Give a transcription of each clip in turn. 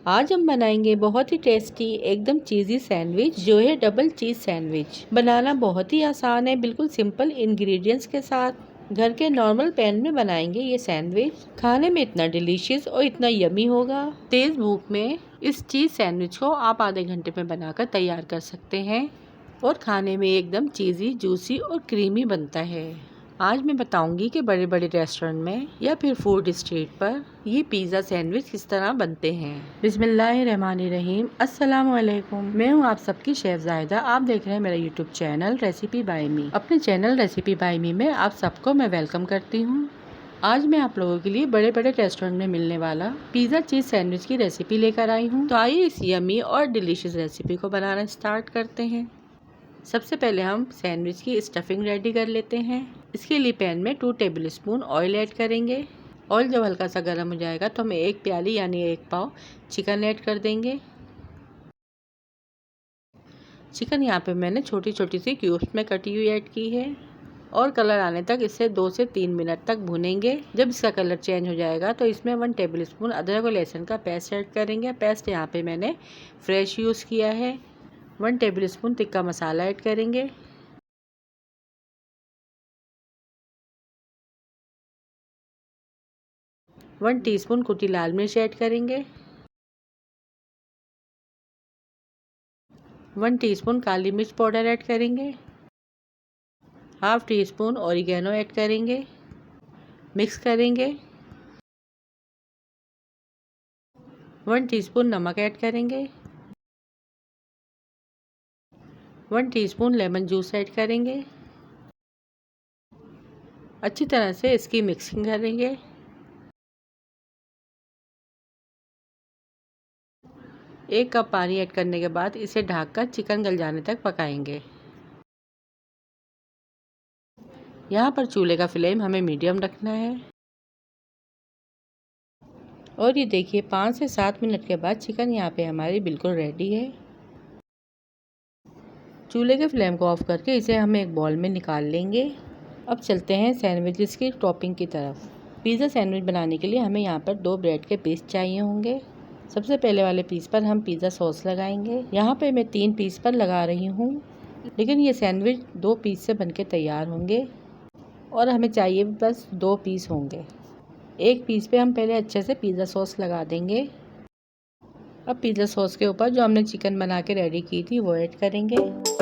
आज हम बनाएंगे बहुत ही टेस्टी एकदम चीज़ी सैंडविच जो है डबल चीज़ सैंडविच। बनाना बहुत ही आसान है, बिल्कुल सिंपल इंग्रेडिएंट्स के साथ घर के नॉर्मल पैन में बनाएंगे ये सैंडविच। खाने में इतना डिलीशियस और इतना यमी होगा। तेज भूख में इस चीज़ सैंडविच को आप आधे घंटे में बनाकर तैयार कर सकते हैं और खाने में एकदम चीज़ी, जूसी और क्रीमी बनता है। आज मैं बताऊंगी कि बड़े बड़े रेस्टोरेंट में या फिर फूड स्ट्रीट पर ये पिज़्ज़ा सैंडविच किस तरह बनते हैं। बिस्मिल्लाहिर्रहमानिर्रहीम, अस्सलाम वालेकुम। मैं हूँ आप सबकी शेफ जाहिदा। आप देख रहे हैं मेरा यूट्यूब चैनल रेसिपी बाय मी। अपने चैनल रेसिपी बाय मी में आप सबको मैं वेलकम करती हूँ। आज मैं आप लोगों के लिए बड़े बड़े रेस्टोरेंट में मिलने वाला पिज़्ज़ा चीज़ सैंडविच की रेसिपी लेकर आई हूँ। तो आइए इस यमी और डिलीशियस रेसिपी को बनाना स्टार्ट करते हैं। सबसे पहले हम सैंडविच की स्टफिंग रेडी कर लेते हैं। इसके लिए पैन में 2 टेबलस्पून ऑयल ऐड करेंगे। ऑयल जब हल्का सा गर्म हो जाएगा तो हम 1 प्याली यानी 1 पाव चिकन ऐड कर देंगे। चिकन यहाँ पे मैंने छोटी छोटी सी क्यूब्स में कटी हुई ऐड की है और कलर आने तक इसे 2 से 3 मिनट तक भूनेंगे। जब इसका कलर चेंज हो जाएगा तो इसमें 1 टेबलस्पून अदरक और लहसुन का पेस्ट ऐड करेंगे। पेस्ट यहाँ पे मैंने फ्रेश यूज़ किया है। 1 टेबलस्पून तिक्का मसाला ऐड करेंगे। 1 टीस्पून कुटी लाल मिर्च ऐड करेंगे। 1 टीस्पून काली मिर्च पाउडर ऐड करेंगे। Half tea spoon oregano add करेंगे। मिक्स करेंगे। 1 टीस्पून नमक ऐड करेंगे। 1 टीस्पून लेमन जूस ऐड करेंगे। अच्छी तरह से इसकी मिक्सिंग करेंगे। एक कप पानी ऐड करने के बाद इसे ढककर चिकन गल जाने तक पकाएंगे। यहाँ पर चूल्हे का फ्लेम हमें मीडियम रखना है। और ये देखिए 5 से 7 मिनट के बाद चिकन यहाँ पे हमारी बिल्कुल रेडी है। चूल्हे के फ्लेम को ऑफ करके इसे हम एक बॉल में निकाल लेंगे। अब चलते हैं सैंडविचेस की टॉपिंग की तरफ। पिज़्ज़ा सैंडविच बनाने के लिए हमें यहाँ पर 2 ब्रेड के पीस चाहिए होंगे। सबसे पहले वाले पीस पर हम पिज़्ज़ा सॉस लगाएंगे। यहाँ पे मैं 3 पीस पर लगा रही हूँ, लेकिन ये सैंडविच 2 पीस से बनके तैयार होंगे और हमें चाहिए बस 2 पीस होंगे। एक पीस पे हम पहले अच्छे से पिज़्ज़ा सॉस लगा देंगे। अब पिज़्ज़ा सॉस के ऊपर जो हमने चिकन बना के रेडी की थी वो ऐड करेंगे।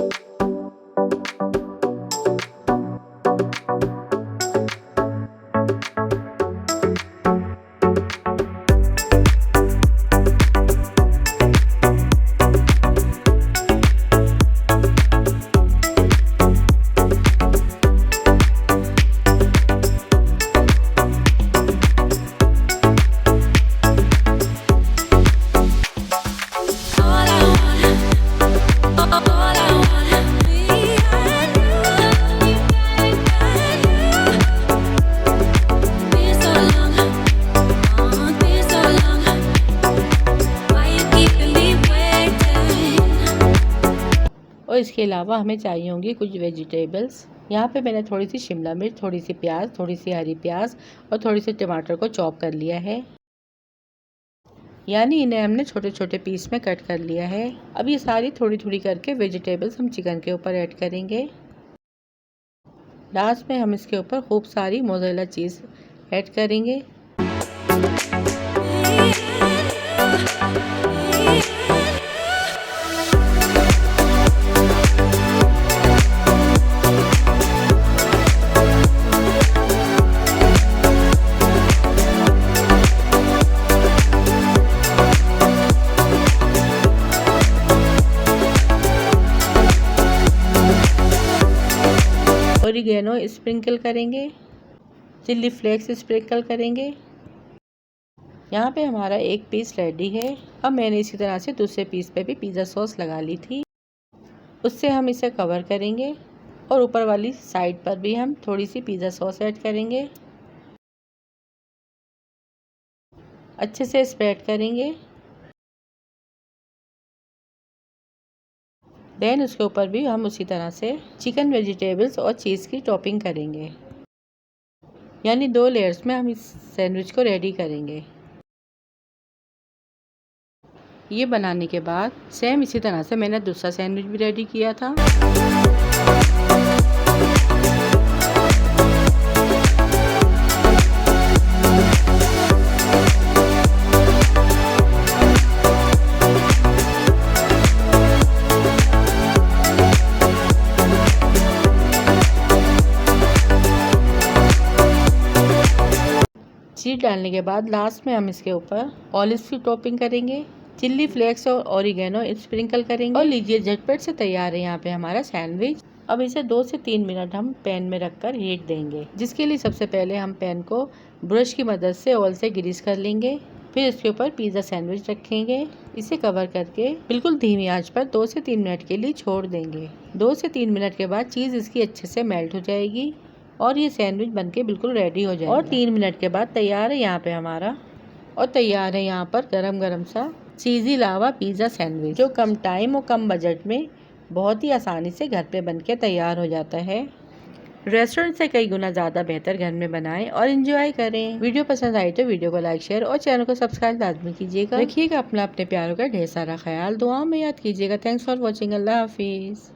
और इसके अलावा हमें चाहिए होंगी कुछ वेजिटेबल्स। यहाँ पे मैंने थोड़ी सी शिमला मिर्च, थोड़ी सी प्याज, थोड़ी सी हरी प्याज और थोड़ी सी टमाटर को चॉप कर लिया है, यानी इन्हें हमने छोटे छोटे पीस में कट कर लिया है। अब ये सारी थोड़ी थोड़ी करके वेजिटेबल्स हम चिकन के ऊपर ऐड करेंगे। लास्ट में हम इसके ऊपर खूब सारी मोज़रेला चीज़ ऐड करेंगे। ऑरिगेनो स्प्रिंकल करेंगे। चिल्ली फ्लेक्स स्प्रिंकल करेंगे। यहाँ पे हमारा एक पीस रेडी है। अब मैंने इसी तरह से दूसरे पीस पे भी पिज़्ज़ा सॉस लगा ली थी, उससे हम इसे कवर करेंगे और ऊपर वाली साइड पर भी हम थोड़ी सी पिज़्ज़ा सॉस ऐड करेंगे। अच्छे से स्प्रेड करेंगे। देन उसके ऊपर भी हम उसी तरह से चिकन, वेजिटेबल्स और चीज़ की टॉपिंग करेंगे, यानी 2 लेयर्स में हम इस सैंडविच को रेडी करेंगे। ये बनाने के बाद सेम इसी तरह से मैंने दूसरा सैंडविच भी रेडी किया था। चीज़ डालने के बाद लास्ट में हम इसके ऊपर ऑलिव्स की टॉपिंग करेंगे, चिल्ली फ्लेक्स और ऑरिगेनो स्प्रिंकल करेंगे। और लीजिए झटपट से तैयार है यहाँ पे हमारा सैंडविच। अब इसे 2 से 3 मिनट हम पैन में रखकर हीट देंगे, जिसके लिए सबसे पहले हम पैन को ब्रश की मदद से ऑयल से ग्रीस कर लेंगे। फिर इसके ऊपर पिज़्ज़ा सैंडविच रखेंगे। इसे कवर करके बिल्कुल धीमी आंच पर 2 से 3 मिनट के लिए छोड़ देंगे। 2 से 3 मिनट के बाद चीज़ इसकी अच्छे से मेल्ट हो जाएगी और ये सैंडविच बनके बिल्कुल रेडी हो जाएगा। और 3 मिनट के बाद तैयार है यहाँ पे हमारा, और तैयार है यहाँ पर गरम गरम सा चीज़ी लावा पिज़्ज़ा सैंडविच, जो कम टाइम और कम बजट में बहुत ही आसानी से घर पे बनके तैयार हो जाता है। रेस्टोरेंट से कई गुना ज़्यादा बेहतर घर में बनाएं और एंजॉय करें। वीडियो पसंद आई तो वीडियो को लाइक, शेयर और चैनल को सब्सक्राइब लाजमी कीजिएगा। रखिएगा अपना अपने प्यारों का ढेर सारा ख्याल, दुआओं में याद कीजिएगा। Thanks for watching. अल्लाह हाफिज़।